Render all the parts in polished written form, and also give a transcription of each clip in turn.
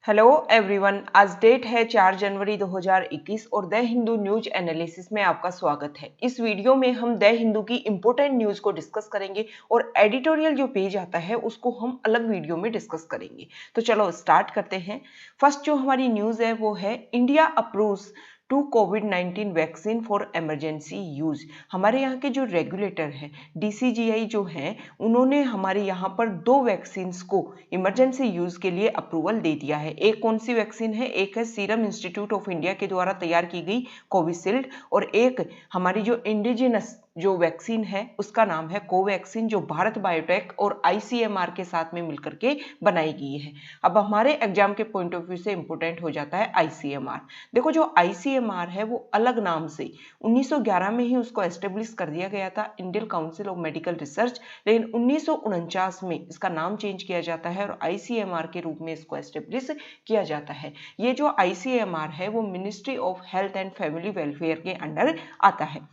Hello everyone, आज date है 4 जनवरी 2021 और द हिंदू न्यूज एनालिसिस में आपका स्वागत है। इस वीडियो में हम द हिंदू की इंपॉर्टेंट न्यूज को डिस्कस करेंगे और एडिटोरियल जो पेज आता है उसको हम अलग वीडियो में डिस्कस करेंगे। तो चलो स्टार्ट करते हैं। फर्स्ट जो हमारी न्यूज है वो है India approves 2 covid vaccine for emergency use. हमारे यहाँ के जो रेगुलेटर है DCGI जो है, उन्होंने हमारे यहाँ पर 2 वैक्सीन को इमरजेंसी यूज के लिए अप्रूवल दे दिया है। एक कौन सी वैक्सीन है? एक है सीरम इंस्टीट्यूट ऑफ इंडिया के द्वारा तैयार की गई कोविशील्ड और एक हमारी जो इंडिजिनस जो वैक्सीन है उसका नाम है कोवैक्सीन, जो भारत बायोटेक और ICMR के साथ में मिलकर के बनाई गई है। अब हमारे एग्जाम के पॉइंट ऑफ व्यू से इंपोर्टेंट हो जाता है ICMR। देखो, जो ICMR है वो अलग नाम से 1911 में ही उसको एस्टेब्लिश कर दिया गया था, Indian council of medical research, लेकिन 1949 में इसका नाम चेंज किया जाता है और ICMR के रूप में इसको एस्टेब्लिश किया जाता है। ये जो ICMR है वो ministry of health and family welfare के अंडर आता है।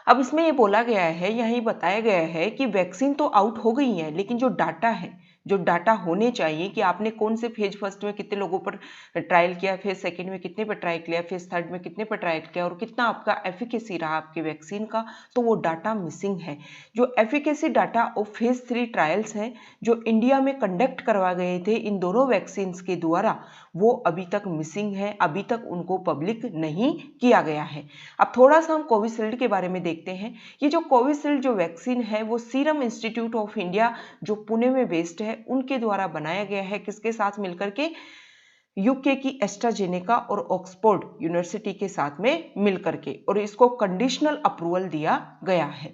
अब इसमें ये बोला गया है, यही बताया गया है कि वैक्सीन तो आउट हो गई है, लेकिन जो डाटा है, जो डाटा होने चाहिए कि आपने कौन से फेज फर्स्ट में कितने लोगों पर ट्रायल किया, फेज सेकंड में कितने पर ट्रायल किया, फेज थर्ड में कितने पर ट्रायल किया और कितना आपका एफिकेसी रहा आपके वैक्सीन का, तो वो डाटा मिसिंग है। जो एफिकेसी डाटा और फेज 3 ट्रायल्स हैं जो इंडिया में कंडक्ट करवा गए थे इन दोनों वैक्सीन के द्वारा, वो अभी तक मिसिंग है, अभी तक उनको पब्लिक नहीं किया गया है। अब थोड़ा सा हम कोविशील्ड के बारे में देखते हैं। ये जो कोविशील्ड जो वैक्सीन है वो सीरम इंस्टीट्यूट ऑफ इंडिया जो पुणे में बेस्ड है उनके द्वारा बनाया गया है। किसके साथ मिलकर के? यूके की एस्ट्राजेनेका और ऑक्सफोर्ड यूनिवर्सिटी के साथ में मिलकर के, और इसको कंडीशनल अप्रूवल दिया गया है।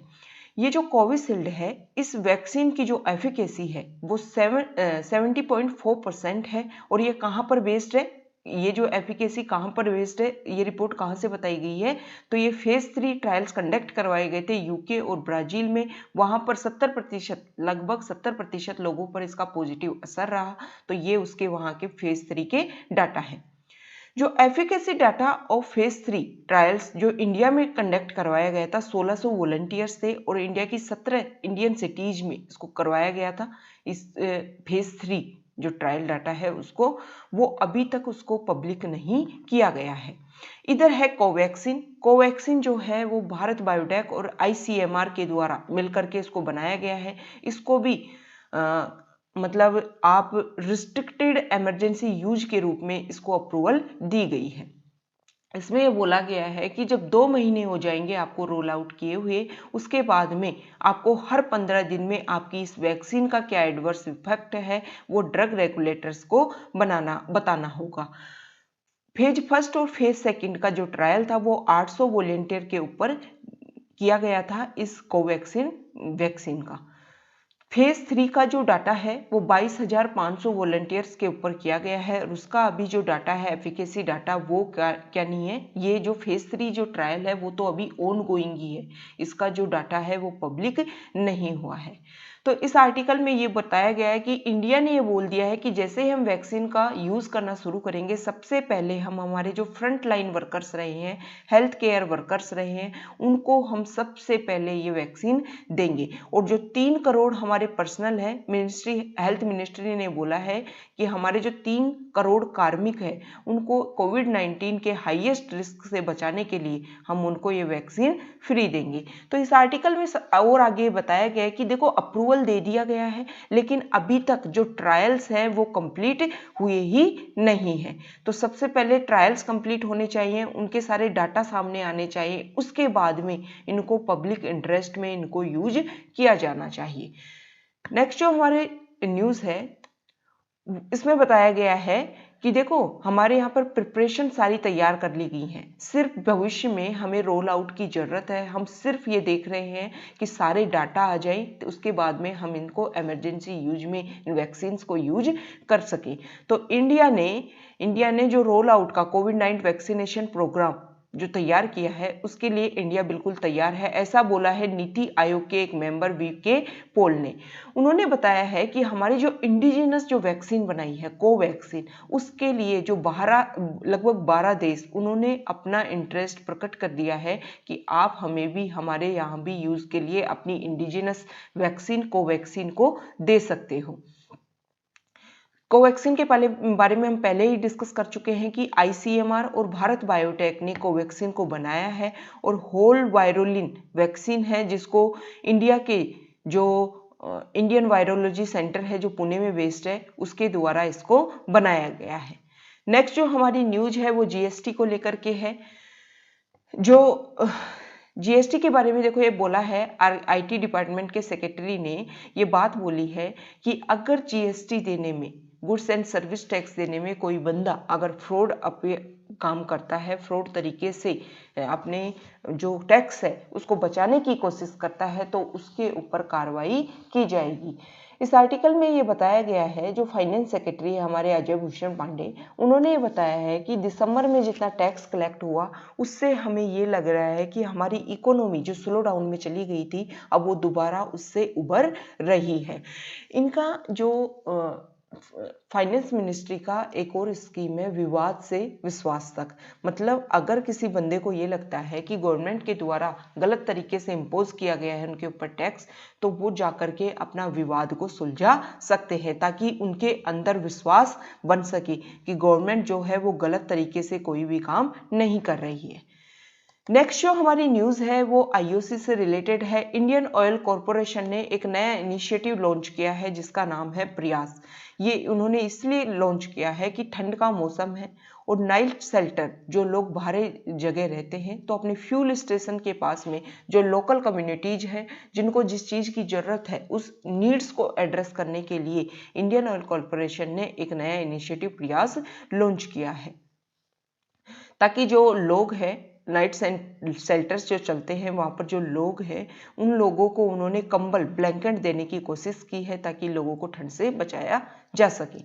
ये जो कोविशील्ड है, इस वैक्सीन की जो एफिकेसी है वो 70.4% है। और ये कहाँ पर बेस्ड है? ये जो एफिकेसी कहाँ पर बेस्ड है, ये रिपोर्ट कहाँ से बताई गई है? तो ये फेज 3 ट्रायल्स कंडक्ट करवाए गए थे यूके और ब्राजील में। वहाँ पर 70%, लगभग 70% लोगों पर इसका पॉजिटिव असर रहा। तो ये उसके वहाँ के फेज 3 के डाटा है। जो efficacy data of phase 3 trials जो इंडिया में कंडक्ट करवाया गया था, 1600 वॉलंटियर्स थे और इंडिया की 17 इंडियन सिटीज में इसको करवाया गया था। इस फेज 3 जो ट्रायल डाटा है उसको, वो अभी तक उसको पब्लिक नहीं किया गया है। इधर है कोवैक्सीन। कोवैक्सीन जो है वो भारत बायोटेक और ICMR के द्वारा मिलकर के इसको बनाया गया है। इसको भी मतलब आप रिस्ट्रिक्टेड इमरजेंसी यूज के रूप में इसको अप्रूवल दी गई है। इसमें यह बोला गया है कि जब 2 महीने हो जाएंगे आपको रोल आउट किए हुए, उसके बाद में आपको हर 15 दिन में आपकी इस वैक्सीन का क्या एडवर्स इफेक्ट है वो ड्रग रेगुलेटर्स को बताना होगा। फेज फर्स्ट और फेज सेकंड का जो ट्रायल था वो 800 वॉलेंटियर के ऊपर किया गया था इस कोवैक्सीन वैक्सीन का। फेज 3 का जो डाटा है वो 22,500 वॉलंटियर्स के ऊपर किया गया है और उसका अभी जो डाटा है एफिकेसी डाटा वो क्या नहीं है। ये जो फेज 3 जो ट्रायल है वो तो अभी ऑन गोइंग ही है, इसका जो डाटा है वो पब्लिक नहीं हुआ है। तो इस आर्टिकल में ये बताया गया है कि इंडिया ने ये बोल दिया है कि जैसे ही हम वैक्सीन का यूज़ करना शुरू करेंगे, सबसे पहले हम हमारे जो फ्रंट लाइन वर्कर्स रहे हैं, हेल्थ केयर वर्कर्स रहे हैं, उनको हम सबसे पहले ये वैक्सीन देंगे। और जो 3 करोड़ हमारे पर्सनल है, हेल्थ मिनिस्ट्री ने बोला है कि हमारे जो 3 करोड़ कार्मिक है उनको कोविड-19 के हाईएस्ट रिस्क से बचाने के लिए हम उनको ये वैक्सीन फ्री देंगे। तो इस आर्टिकल में और आगे बताया गया है कि देखो, अप्रूवल दे दिया गया है लेकिन अभी तक जो ट्रायल्स हैं वो कंप्लीट हुए ही नहीं है। तो सबसे पहले ट्रायल्स कंप्लीट होने चाहिए, उनके सारे डाटा सामने आने चाहिए, उसके बाद में इनको पब्लिक इंटरेस्ट में इनको यूज किया जाना चाहिए। नेक्स्ट जो हमारे न्यूज़ है इसमें बताया गया है कि देखो, हमारे यहाँ पर प्रिपरेशन सारी तैयार कर ली गई हैं, सिर्फ भविष्य में हमें रोल आउट की ज़रूरत है। हम सिर्फ ये देख रहे हैं कि सारे डाटा आ जाए तो उसके बाद में हम इनको इमरजेंसी यूज में इन वैक्सीन को यूज कर सकें। तो इंडिया ने जो रोल आउट का कोविड-19 वैक्सीनेशन प्रोग्राम जो तैयार किया है उसके लिए इंडिया बिल्कुल तैयार है, ऐसा बोला है नीति आयोग के एक मेंबर VK पॉल ने। उन्होंने बताया है कि हमारी जो इंडिजिनस जो वैक्सीन बनाई है कोवैक्सीन, उसके लिए जो लगभग 12 देश उन्होंने अपना इंटरेस्ट प्रकट कर दिया है कि आप हमें भी हमारे यहाँ भी यूज़ के लिए अपनी इंडिजिनस वैक्सीन कोवैक्सीन को दे सकते हो। कोवैक्सीन के बारे में हम पहले ही डिस्कस कर चुके हैं कि आईसीएमआर और भारत बायोटेक ने कोवैक्सीन को बनाया है और होल वायरोलिन वैक्सीन है, जिसको इंडिया के जो इंडियन वायरोलॉजी सेंटर है जो पुणे में बेस्ड है, उसके द्वारा इसको बनाया गया है। नेक्स्ट जो हमारी न्यूज है वो जीएसटी को लेकर के है। जो जीएसटी के बारे में देखो ये बोला है, आईटी डिपार्टमेंट के सेक्रेटरी ने ये बात बोली है कि अगर जीएसटी देने में, गुड्स एंड सर्विस टैक्स देने में कोई बंदा अगर फ्रॉड काम करता है, फ्रॉड तरीके से अपने जो टैक्स है उसको बचाने की कोशिश करता है, तो उसके ऊपर कार्रवाई की जाएगी। इस आर्टिकल में ये बताया गया है, जो फाइनेंस सेक्रेटरी है हमारे अजय भूषण पांडे, उन्होंने ये बताया है कि दिसंबर में जितना टैक्स कलेक्ट हुआ उससे हमें ये लग रहा है कि हमारी इकोनॉमी जो स्लो डाउन में चली गई थी अब वो दोबारा उससे उभर रही है। इनका जो फाइनेंस मिनिस्ट्री का एक और स्कीम है विवाद से विश्वास तक। मतलब अगर किसी बंदे को ये लगता है कि गवर्नमेंट के द्वारा गलत तरीके से इम्पोज किया गया है उनके ऊपर टैक्स, तो वो जाकर के अपना विवाद को सुलझा सकते हैं, ताकि उनके अंदर विश्वास बन सके कि गवर्नमेंट जो है वो गलत तरीके से कोई भी काम नहीं कर रही है। नेक्स्ट जो हमारी न्यूज है वो आईओसी से रिलेटेड है। इंडियन ऑयल कॉरपोरेशन ने एक नया इनिशिएटिव लॉन्च किया है जिसका नाम है प्रयास। ये उन्होंने इसलिए लॉन्च किया है कि ठंड का मौसम है और नाइट शेल्टर, जो लोग बाहरी जगह रहते हैं, तो अपने फ्यूल स्टेशन के पास में जो लोकल कम्युनिटीज हैं जिनको जिस चीज़ की ज़रूरत है उस नीड्स को एड्रेस करने के लिए इंडियन ऑयल कॉरपोरेशन ने एक नया इनिशिएटिव प्रयास लॉन्च किया है, ताकि जो लोग हैं नाइट शेल्टर्स जो चलते हैं वहाँ पर जो लोग हैं उन लोगों को उन्होंने कंबल ब्लैंकेट देने की कोशिश की है ताकि लोगों को ठंड से बचाया जा सके।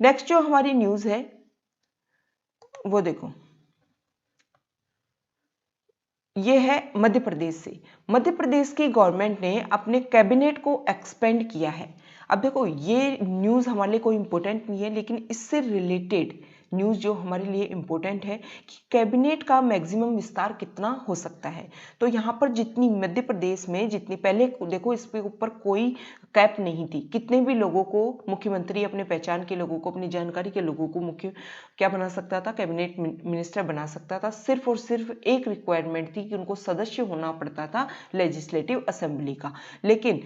नेक्स्ट जो हमारी न्यूज़ है वो देखो, ये है मध्य प्रदेश से। मध्य प्रदेश की गवर्नमेंट ने अपने कैबिनेट को एक्सपेंड किया है। अब देखो ये न्यूज़ हमारे लिए कोई इंपॉर्टेंट नहीं है, लेकिन इससे रिलेटेड न्यूज़ जो हमारे लिए इम्पोर्टेंट है कि कैबिनेट का मैक्सिमम विस्तार कितना हो सकता है। तो यहाँ पर जितनी मध्य प्रदेश में जितनी पहले देखो इस पे ऊपर कोई कैप नहीं थी, कितने भी लोगों को मुख्यमंत्री अपने पहचान के लोगों को, अपनी जानकारी के लोगों को मुख्य क्या बना सकता था, कैबिनेट मिनिस्टर बना सकता था। सिर्फ और सिर्फ एक रिक्वायरमेंट थी कि उनको सदस्य होना पड़ता था लेजिस्लेटिव असेंबली का। लेकिन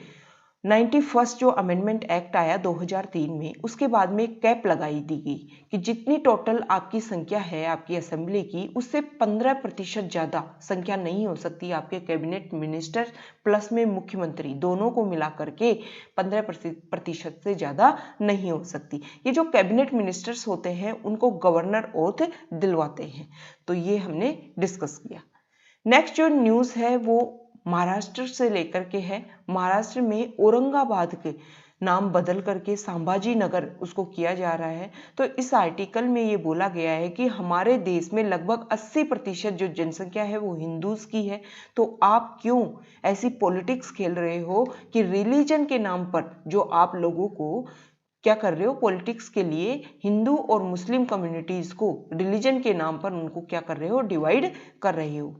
91 जो अमेंडमेंट एक्ट आया 2003 में, उसके बाद में एक कैप लगाई दी गई कि जितनी टोटल आपकी संख्या है आपकी असेंबली की, उससे 15% ज़्यादा संख्या नहीं हो सकती। आपके कैबिनेट मिनिस्टर प्लस में मुख्यमंत्री दोनों को मिला करके 15% से ज़्यादा नहीं हो सकती। ये जो कैबिनेट मिनिस्टर्स होते हैं उनको गवर्नर ओथ दिलवाते हैं। तो ये हमने डिस्कस किया। नेक्स्ट जो न्यूज़ है वो महाराष्ट्र से लेकर के है। महाराष्ट्र में औरंगाबाद के नाम बदल करके संभाजी नगर उसको किया जा रहा है। तो इस आर्टिकल में ये बोला गया है कि हमारे देश में लगभग 80% जो जनसंख्या है वो हिंदूज की है। तो आप क्यों ऐसी पॉलिटिक्स खेल रहे हो कि रिलीजन के नाम पर जो आप लोगों को क्या कर रहे हो, पॉलिटिक्स के लिए हिंदू और मुस्लिम कम्युनिटीज को रिलीजन के नाम पर उनको क्या कर रहे हो, डिवाइड कर रहे हो।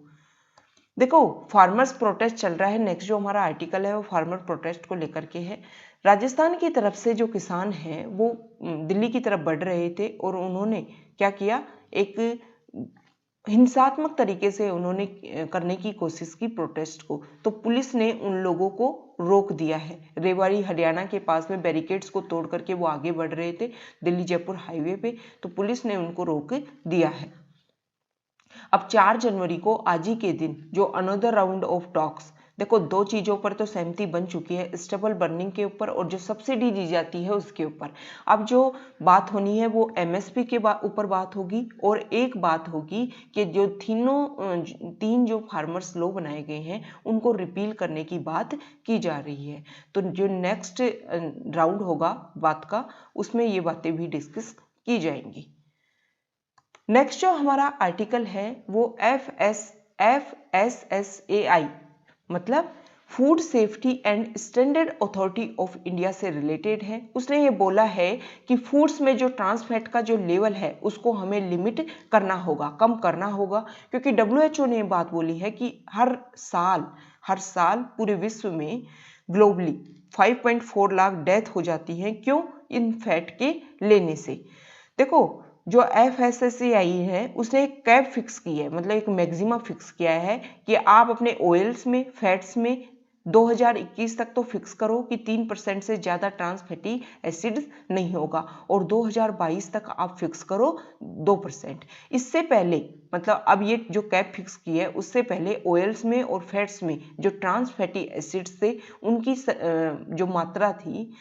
देखो फार्मर्स प्रोटेस्ट चल रहा है। नेक्स्ट जो हमारा आर्टिकल है वो फार्मर प्रोटेस्ट को लेकर के है। राजस्थान की तरफ से जो किसान हैं वो दिल्ली की तरफ बढ़ रहे थे और उन्होंने क्या किया, एक हिंसात्मक तरीके से उन्होंने करने की कोशिश की प्रोटेस्ट को। तो पुलिस ने उन लोगों को रोक दिया है। रेवाड़ी हरियाणा के पास में बैरिकेड्स को तोड़ करके वो आगे बढ़ रहे थे दिल्ली जयपुर हाईवे पे, तो पुलिस ने उनको रोक दिया है। अब 4 जनवरी को आज ही के दिन जो अनदर राउंड ऑफ टॉक्स, देखो 2 चीजों पर तो सहमति बन चुकी है, स्टेबल बर्निंग के ऊपर और जो सब्सिडी दी जाती है उसके ऊपर। अब जो बात होनी है वो एमएसपी के ऊपर बात होगी और एक बात होगी कि जो तीन जो फार्मर्स लॉ बनाए गए हैं उनको रिपील करने की बात की जा रही है। तो जो नेक्स्ट राउंड होगा बात का उसमें ये बातें भी डिस्कस की जाएंगी। नेक्स्ट जो हमारा आर्टिकल है वो FSSAI मतलब food safety and standard authority of India से रिलेटेड है। उसने ये बोला है कि फूड्स में जो ट्रांस फैट का जो लेवल है उसको हमें लिमिट करना होगा, कम करना होगा, क्योंकि WHO ने बात बोली है कि हर साल पूरे विश्व में ग्लोबली 5.4 लाख डेथ हो जाती है। क्यों? इन फैट के लेने से। देखो जो FSSAI है उसने एक कैप फिक्स की है, मतलब एक मैक्सिमा फिक्स किया है कि आप अपने ऑयल्स में, फैट्स में 2021 तक तो फिक्स करो कि 3% से ज़्यादा ट्रांस फैटी एसिड्स नहीं होगा, और 2022 तक आप फिक्स करो 2%। इससे पहले, मतलब अब ये जो कैप फिक्स की है उससे पहले ऑयल्स में और फैट्स में जो ट्रांस फैटी एसिड्स थे उनकी जो मात्रा थी,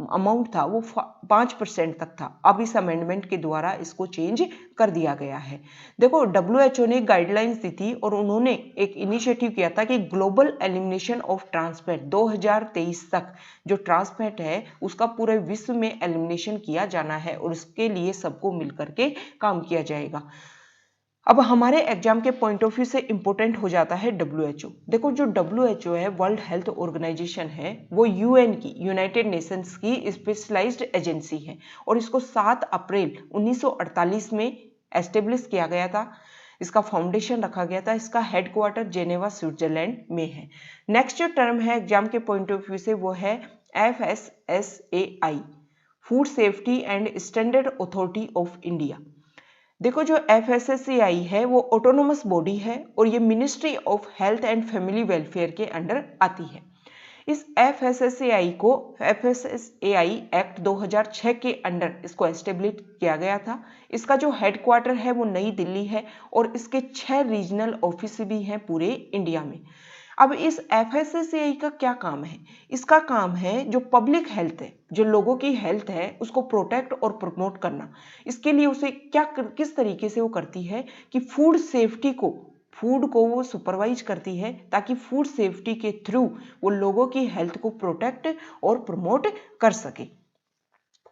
अमाउंट था, वो 5% तक था। अब इस अमेंडमेंट के द्वारा इसको चेंज कर दिया गया है। देखो WHO ने गाइडलाइंस दी थी और उन्होंने एक इनिशिएटिव किया था कि ग्लोबल एलिमिनेशन ऑफ ट्रांसफैट 2023 तक जो ट्रांसफैट है उसका पूरे विश्व में एलिमिनेशन किया जाना है, और उसके लिए सबको मिलकर के काम किया जाएगा। अब हमारे एग्जाम के पॉइंट ऑफ व्यू से इंपॉर्टेंट हो जाता है WHO। देखो जो WHO है, वर्ल्ड हेल्थ ऑर्गेनाइजेशन है, वो UN की, यूनाइटेड नेशंस की स्पेशलाइज्ड एजेंसी है, और इसको 7 अप्रैल 1948 में एस्टेब्लिश किया गया था। इसका फाउंडेशन रखा गया था। इसका हेडक्वार्टर जेनेवा स्विट्जरलैंड में है। नेक्स्ट जो टर्म है एग्जाम के पॉइंट ऑफ व्यू से वो है FSSAI, food safety and standard authority of India. देखो जो FSSAI है वो ऑटोनोमस बॉडी है और ये ministry of health and family welfare के अंडर आती है। इस FSSAI को FSSAI एक्ट 2006 के अंडर इसको एस्टेब्लिश किया गया था। इसका जो हेडक्वार्टर है वो नई दिल्ली है और इसके 6 रीजनल ऑफिस भी हैं पूरे इंडिया में। अब इस FSSAI का क्या काम है? इसका काम है जो पब्लिक हेल्थ है, जो लोगों की हेल्थ है, उसको प्रोटेक्ट और प्रमोट करना। इसके लिए उसे किस तरीके से वो करती है कि फूड सेफ्टी को, फूड को वो सुपरवाइज करती है ताकि फूड सेफ्टी के थ्रू वो लोगों की हेल्थ को प्रोटेक्ट और प्रमोट कर सके।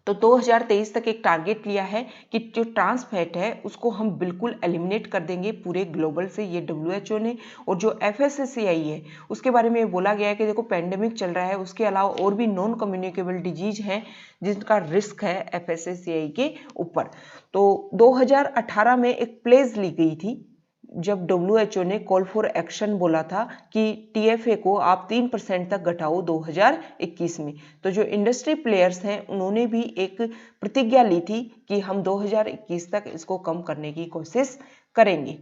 तो 2023 तक एक टारगेट लिया है कि जो ट्रांस फैट है उसको हम बिल्कुल एलिमिनेट कर देंगे पूरे ग्लोबल से, ये WHO ने। और जो FSSAI है उसके बारे में बोला गया है कि देखो पेंडेमिक चल रहा है, उसके अलावा और भी नॉन कम्युनिकेबल डिजीज हैं जिनका रिस्क है FSSAI के ऊपर। तो 2018 में एक प्लेज ली गई थी जब WHO ने कॉल फॉर एक्शन बोला था कि TFA को आप 3% तक घटाओ 2021 में। तो जो इंडस्ट्री प्लेयर्स हैं उन्होंने भी एक प्रतिज्ञा ली थी कि हम 2021 तक इसको कम करने की कोशिश करेंगे।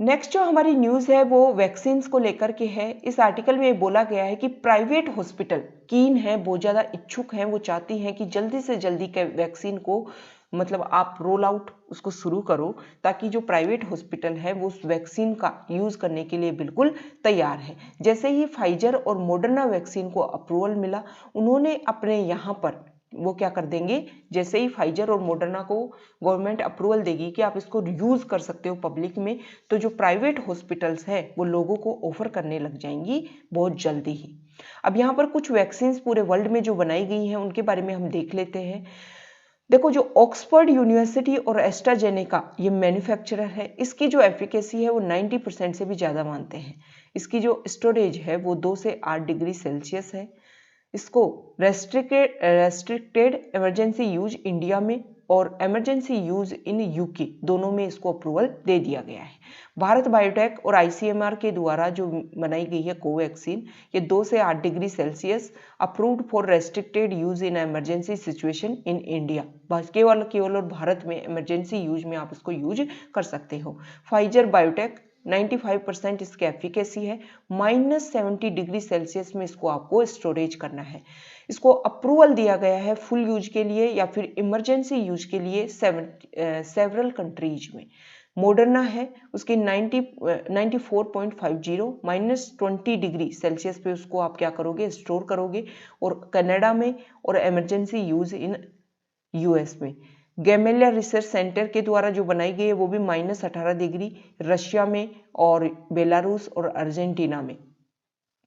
नेक्स्ट जो हमारी न्यूज़ है वो वैक्सीन को लेकर के है। इस आर्टिकल में बोला गया है कि प्राइवेट हॉस्पिटल कीन है, बहुत ज़्यादा इच्छुक हैं, वो चाहती हैं कि जल्दी से जल्दी के वैक्सीन को, मतलब आप रोल आउट उसको शुरू करो ताकि जो प्राइवेट हॉस्पिटल है वो उस वैक्सीन का यूज़ करने के लिए बिल्कुल तैयार है। जैसे ही फाइजर और मॉडर्ना वैक्सीन को अप्रूवल मिला, उन्होंने अपने यहाँ पर वो क्या कर देंगे, जैसे ही फाइजर और मॉडर्ना को गवर्नमेंट अप्रूवल देगी कि आप इसको यूज़ कर सकते हो पब्लिक में, तो जो प्राइवेट हॉस्पिटल्स हैं वो लोगों को ऑफर करने लग जाएंगी बहुत जल्दी ही। अब यहाँ पर कुछ वैक्सीन्स पूरे वर्ल्ड में जो बनाई गई हैं उनके बारे में हम देख लेते हैं। देखो जो ऑक्सफोर्ड यूनिवर्सिटी और एस्ट्राजेनेका ये मैन्युफैक्चरर है, इसकी जो एफिकेसी है वो 90% से भी ज़्यादा मानते हैं। इसकी जो स्टोरेज है वो 2 से 8 डिग्री सेल्सियस है। इसको रेस्ट्रिक्टेड इमरजेंसी यूज इंडिया में और इमरजेंसी यूज इन UK दोनों में इसको अप्रूवल दे दिया गया है। भारत बायोटेक और ICMR के द्वारा जो बनाई गई है कोवैक्सीन, ये 2 से 8 degree Celsius approved for restricted use in emergency situation in India. केवल और भारत में इमरजेंसी यूज में आप इसको यूज कर सकते हो। फाइजर बायोटेक 95% इसकी एफिकेसी है, -70 डिग्री सेल्सियस में इसको आपको स्टोरेज करना है। इसको अप्रूवल दिया गया है फुल यूज के लिए या फिर इमरजेंसी यूज के लिए सेवरल कंट्रीज में। मॉडर्ना है उसकी 94.50 -20 डिग्री सेल्सियस पे उसको आप क्या करोगे, स्टोर करोगे, और कनाडा में और इमरजेंसी यूज इन US में। गैमेलिया रिसर्च सेंटर के द्वारा जो बनाई गई है वो भी -18 डिग्री, रशिया में और बेलारूस और अर्जेंटीना में।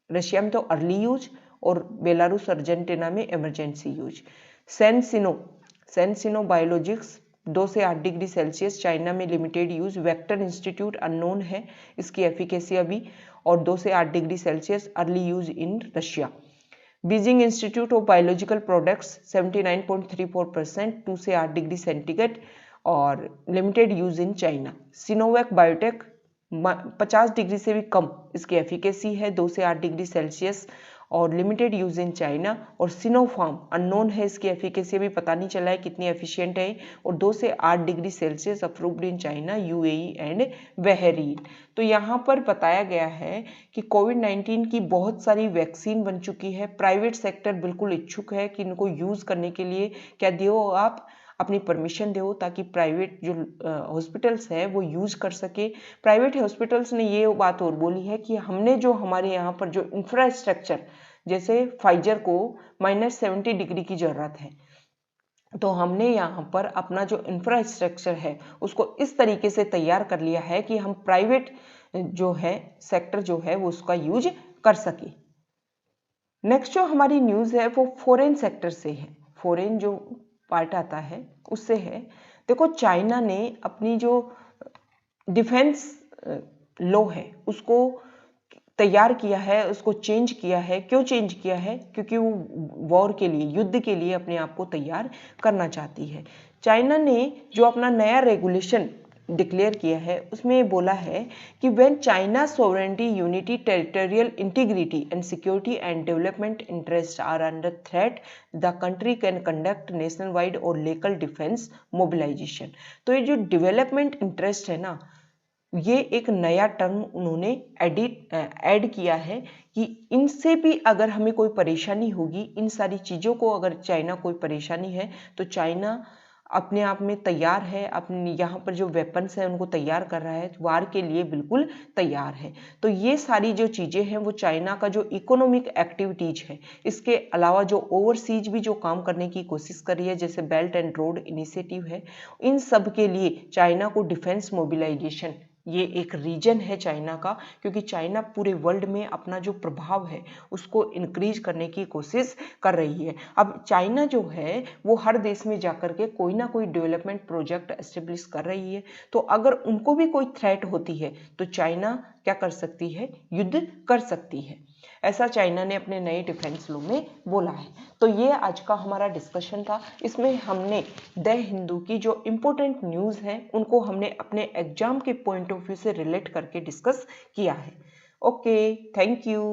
रशिया में तो अर्ली यूज और बेलारूस अर्जेंटीना में इमरजेंसी यूज। सेंसिनो बायोलॉजिक्स 2 से 8 डिग्री सेल्सियस, चाइना में limited use. Vector institute unknown है इसकी एफिकेसी अभी, और 2 से 8 degree Celsius early use in Russia. Beijing institute of biological products 79.34%, 2 से 8 डिग्री सेंटीग्रेड और limited use in China. Sinovac biotech 50 degree से भी कम इसकी एफिकेसी है, 2 से 8 डिग्री सेल्सियस और लिमिटेड यूज इन चाइना, और सिनोफार्म अननोन है, इसकी एफिकेसी भी पता नहीं चला है कितनी एफिशिएंट है, और 2 से 8 degree Celsius approved in China, UAE and Bahrain. तो यहाँ पर बताया गया है कि कोविड-19 की बहुत सारी वैक्सीन बन चुकी है, प्राइवेट सेक्टर बिल्कुल इच्छुक है कि इनको यूज करने के लिए क्या दो आप अपनी परमिशन दो, ताकि प्राइवेट जो हॉस्पिटल्स है वो यूज कर सके। प्राइवेट हॉस्पिटल्स ने ये बात और बोली है कि हमने जो हमारे यहाँ पर जो इंफ्रास्ट्रक्चर, जैसे फाइजर को -70 डिग्री की जरूरत है, तो हमने यहाँ पर अपना जो इंफ्रास्ट्रक्चर है उसको इस तरीके से तैयार कर लिया है कि हम प्राइवेट जो है सेक्टर जो है वो उसका यूज कर सके। नेक्स्ट जो हमारी न्यूज़ है वो फॉरेन सेक्टर से है, फॉरेन जो पार्ट आता है उससे है। देखो, चाइना ने अपनी जो डिफेंस लॉ है उसको तैयार किया है, उसको चेंज किया है। क्यों चेंज किया है? क्योंकि वो वॉर के लिए, युद्ध के लिए अपने आप को तैयार करना चाहती है। चाइना ने जो अपना नया रेगुलेशन डिक्लेयर किया है उसमें बोला है कि when China sovereignty, unity, territorial integrity and security and development interest are under threat, the country can conduct national wide और लोकल डिफेंस मोबिलाइजेशन। तो ये जो डेवलपमेंट इंटरेस्ट है ना, ये एक नया टर्म उन्होंने ऐड किया है कि इनसे भी अगर हमें कोई परेशानी होगी, इन सारी चीज़ों को अगर चाइना कोई परेशानी है तो चाइना अपने आप में तैयार है, अपने यहाँ पर जो वेपन्स हैं उनको तैयार कर रहा है, वार के लिए बिल्कुल तैयार है। तो ये सारी जो चीज़ें हैं वो चाइना का जो इकोनॉमिक एक्टिविटीज है, इसके अलावा जो ओवरसीज भी जो काम करने की कोशिश कर रही है, जैसे बेल्ट एंड रोड इनिशिएटिव है, इन सब के लिए चाइना को डिफेंस मोबिलाइजेशन, ये एक रीजन है चाइना का, क्योंकि चाइना पूरे वर्ल्ड में अपना जो प्रभाव है उसको इंक्रीज करने की कोशिश कर रही है। अब चाइना जो है वो हर देश में जाकर के कोई ना कोई डेवलपमेंट प्रोजेक्ट एस्टेब्लिश कर रही है, तो अगर उनको भी कोई थ्रेट होती है तो चाइना क्या कर सकती है? युद्ध कर सकती है। ऐसा चाइना ने अपने नए डिफेंस लॉ में बोला है। तो ये आज का हमारा डिस्कशन था। इसमें हमने द हिंदू की जो इम्पोर्टेंट न्यूज़ हैं उनको हमने अपने एग्जाम के पॉइंट ऑफ व्यू से रिलेट करके डिस्कस किया है। Okay, thank you.